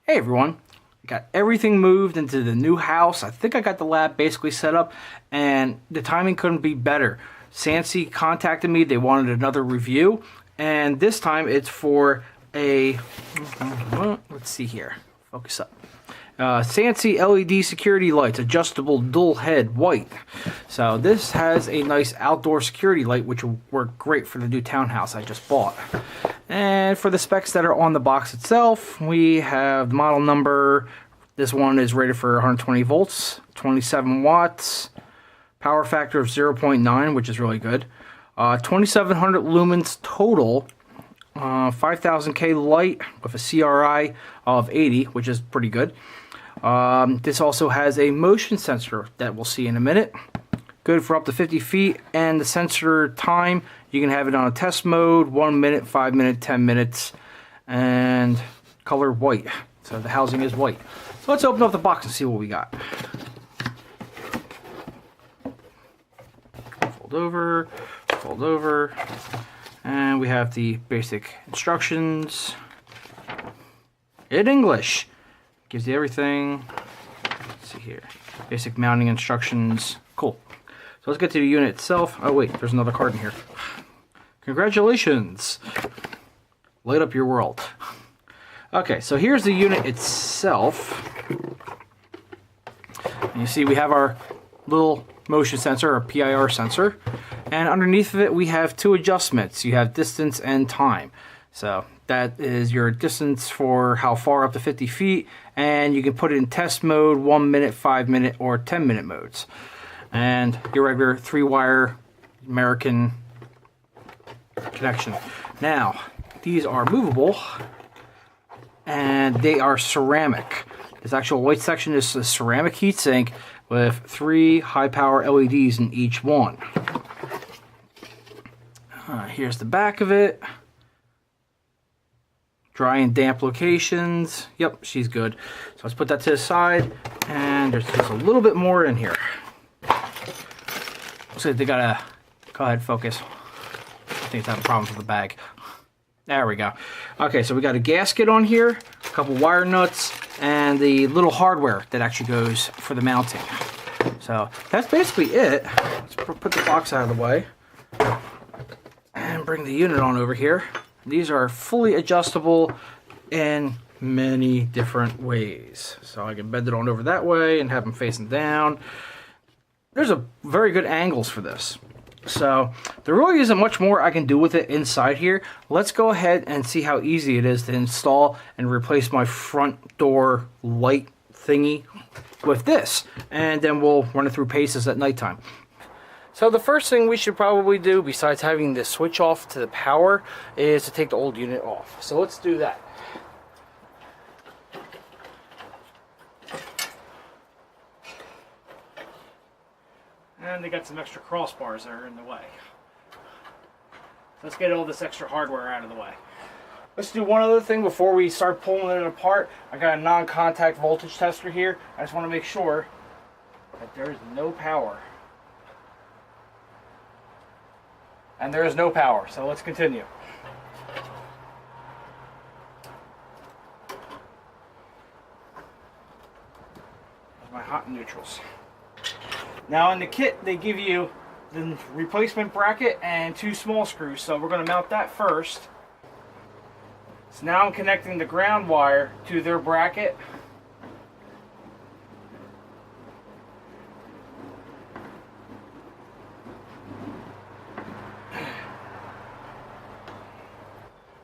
Hey everyone, I got everything moved into the new house. I think I got the lab basically set up and the timing couldn't be better. SANSI contacted me, they wanted another review, and this time it's for a, let's see here, focus up. SANSI LED security lights, adjustable dual head, white. So this has a nice outdoor security light which will work great for the new townhouse I just bought. And for the specs that are on the box itself, we have the model number. This one is rated for 120 volts, 27 watts, power factor of 0.9, which is really good. 2700 lumens total, 5000K light with a CRI of 80, which is pretty good. This also has a motion sensor that we'll see in a minute. Good for up to 50 feet, and the sensor time, you can have it on a test mode, 1 minute, 5 minutes, 10 minutes, and color white. So the housing is white. So let's open up the box and see what we got. Fold over, and we have the basic instructions in English. Gives you everything. Let's see here. Basic mounting instructions. Cool. So let's get to the unit itself. Oh wait, there's another card in here. Congratulations! Light up your world. Okay, so here's the unit itself. And you see we have our little motion sensor, or PIR sensor. And underneath of it we have two adjustments. You have distance and time. So that is your distance for how far up to 50 feet. And you can put it in test mode, 1 minute, 5 minute, or 10 minute modes. And your regular 3-wire American connection. Now, these are movable, and they are ceramic. This actual white section is a ceramic heatsink with 3 high-power LEDs in each one. Here's the back of it. Dry and damp locations. Yep, she's good. So let's put that to the side, and there's just a little bit more in here. Looks like they got a, go ahead, focus. I think it's having problems with the bag. There we go. Okay, so we got a gasket on here, a couple wire nuts, and the little hardware that actually goes for the mounting. So that's basically it. Let's put the box out of the way and bring the unit on over here. These are fully adjustable in many different ways. So I can bend it on over that way and have them facing down. There's a very good angles for this. So there really isn't much more I can do with it inside here. Let's go ahead and see how easy it is to install and replace my front door light thingy with this. And then we'll run it through paces at nighttime. So the first thing we should probably do, besides having the switch off to the power, is to take the old unit off. So let's do that. And they got some extra crossbars that are in the way. Let's get all this extra hardware out of the way. Let's do one other thing before we start pulling it apart. I got a non-contact voltage tester here. I just want to make sure that there is no power. And there is no power, so let's continue. There's my hot and neutrals. Now in the kit they give you the replacement bracket and 2 small screws, so we're going to mount that first. So now I'm connecting the ground wire to their bracket.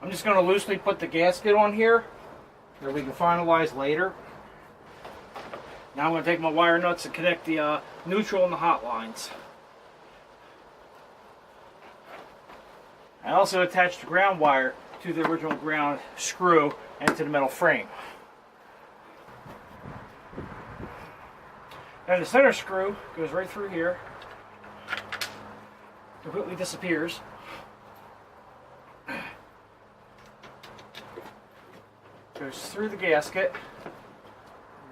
I'm just going to loosely put the gasket on here that we can finalize later. Now I'm going to take my wire nuts and connect the neutral and the hot lines. I also attached the ground wire to the original ground screw and to the metal frame. And the center screw goes right through here, completely disappears. Goes through the gasket.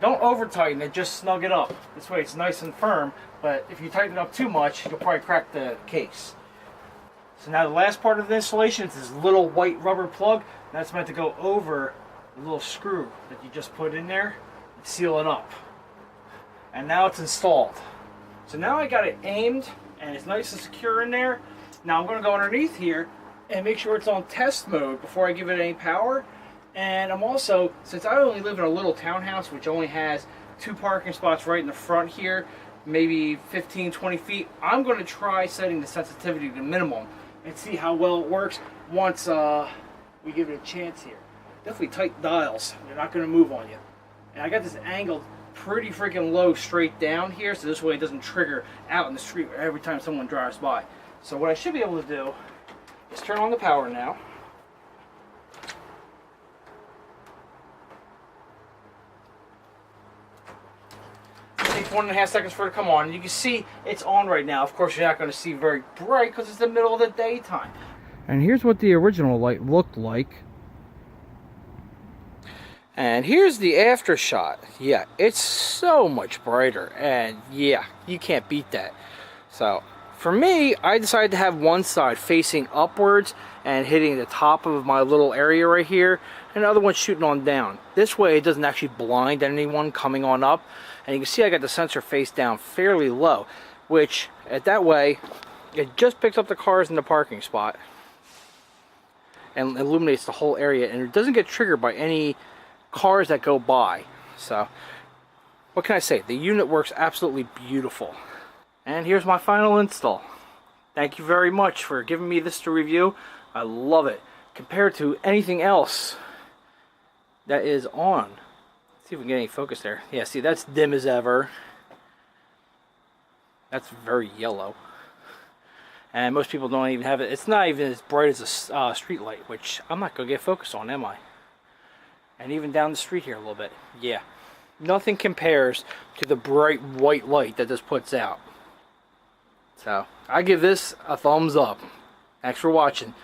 Don't over tighten it, just snug it up. This way it's nice and firm, but if you tighten it up too much, you'll probably crack the case. So now the last part of the installation is this little white rubber plug. That's meant to go over a little screw that you just put in there and seal it up. And now it's installed. So now I got it aimed and it's nice and secure in there. Now I'm going to go underneath here and make sure it's on test mode before I give it any power. And I'm also, since I only live in a little townhouse which only has 2 parking spots right in the front here, maybe 15-20 feet, I'm going to try setting the sensitivity to minimum and see how well it works once we give it a chance here. Definitely tight dials, they're not going to move on you. And I got this angled pretty freaking low straight down here, so this way it doesn't trigger out in the street every time someone drives by. So what I should be able to do is turn on the power now. It takes 1.5 seconds for it to come on. And you can see it's on right now. Of course, you're not going to see very bright because it's the middle of the daytime. And here's what the original light looked like. And here's the after shot. Yeah, it's so much brighter. And yeah, you can't beat that. So for me, I decided to have one side facing upwards and hitting the top of my little area right here, and the other one shooting on down. This way it doesn't actually blind anyone coming on up. And you can see I got the sensor face down fairly low, which at that way it just picks up the cars in the parking spot and illuminates the whole area, and it doesn't get triggered by any cars that go by. So what can I say? The unit works absolutely beautiful. And here's my final install. Thank you very much for giving me this to review. I love it compared to anything else that is on. Let's see if we can get any focus there. Yeah, see, that's dim as ever. That's very yellow. And most people don't even have it. It's not even as bright as a street light, which I'm not going to get focus on, am I? And even down the street here a little bit. Yeah. Nothing compares to the bright white light that this puts out. So, I give this a thumbs up. Thanks for watching.